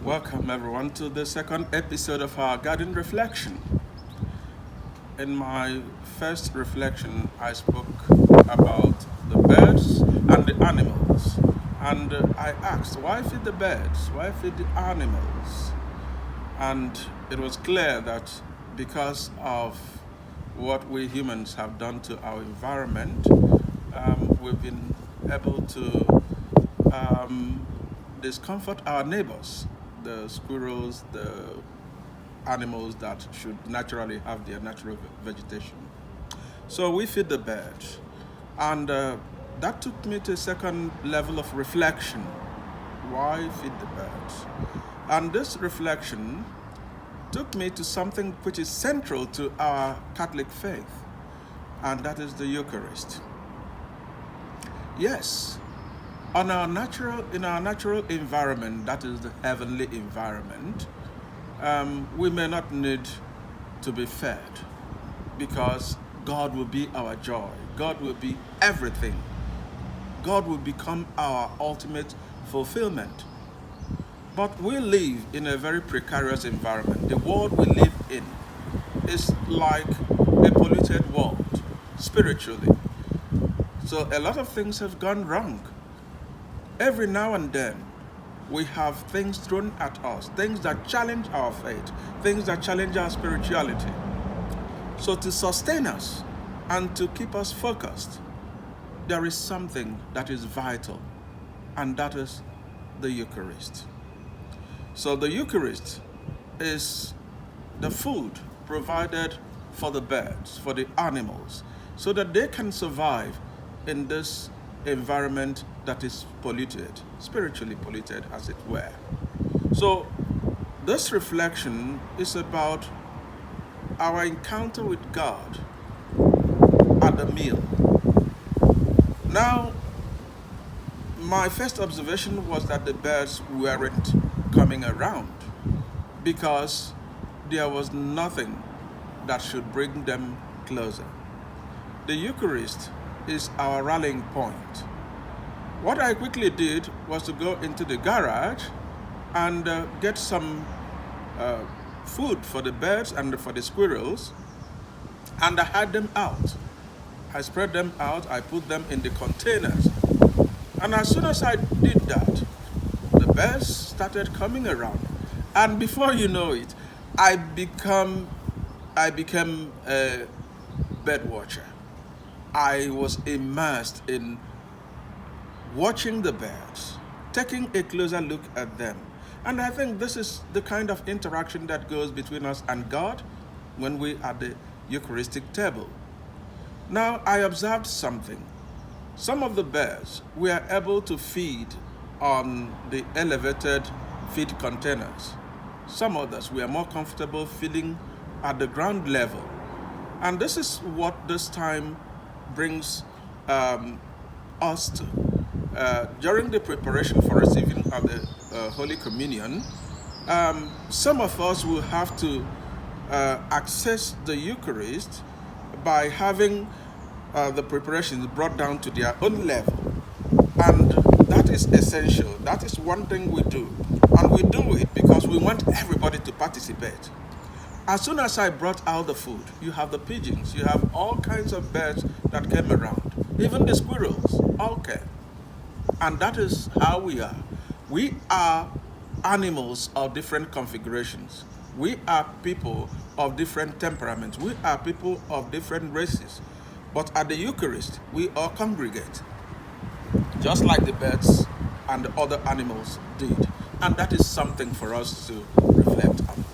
Welcome everyone to the second episode of our garden reflection. In my first reflection, I spoke about the birds and the animals. And I asked, why feed the birds? Why feed the animals? And it was clear that because of what we humans have done to our environment, we've been able to discomfort our neighbors, the squirrels, the animals that should naturally have their natural vegetation. So we feed the birds. And that took me to a second level of reflection. Why feed the birds? And this reflection took me to something which is central to our Catholic faith, and that is the Eucharist. Yes, in our natural environment, that is the heavenly environment, we may not need to be fed because God will be our joy. God will be everything. God will become our ultimate fulfillment. But we live in a very precarious environment. The world we live in is like a polluted world spiritually. So a lot of things have gone wrong. Every now and then, we have things thrown at us, things that challenge our faith, things that challenge our spirituality. So to sustain us and to keep us focused, there is something that is vital, and that is the Eucharist. So the Eucharist is the food provided for the birds, for the animals, so that they can survive in this environment that is polluted, spiritually polluted as it were. So this reflection is about our encounter with God at the meal. Now, my first observation was that the birds weren't coming around because there was nothing that should bring them closer. The Eucharist is our rallying point. What I quickly did was to go into the garage and get some food for the birds and for the squirrels, and I had them out. I spread them out, I put them in the containers. And as soon as I did that, the birds started coming around. And before you know it, I became a bird watcher. I was immersed in watching the birds, taking a closer look at them. And I think this is the kind of interaction that goes between us and God when we are at the Eucharistic table. Now, I observed something. Some of the birds were able to feed on the elevated feed containers. Some others were more comfortable feeding at the ground level. And this is what this time brings us to. During the preparation for receiving of the Holy Communion, some of us will have to access the Eucharist by having the preparations brought down to their own level. And that is essential. That is one thing we do. And we do it because we want everybody to participate. As soon as I brought out the food, you have the pigeons, you have all kinds of birds that came around. Even the squirrels, all came. And that is how we are. We are animals of different configurations. We are people of different temperaments. We are people of different races. But at the Eucharist, we all congregate, just like the birds and the other animals did. And that is something for us to reflect on.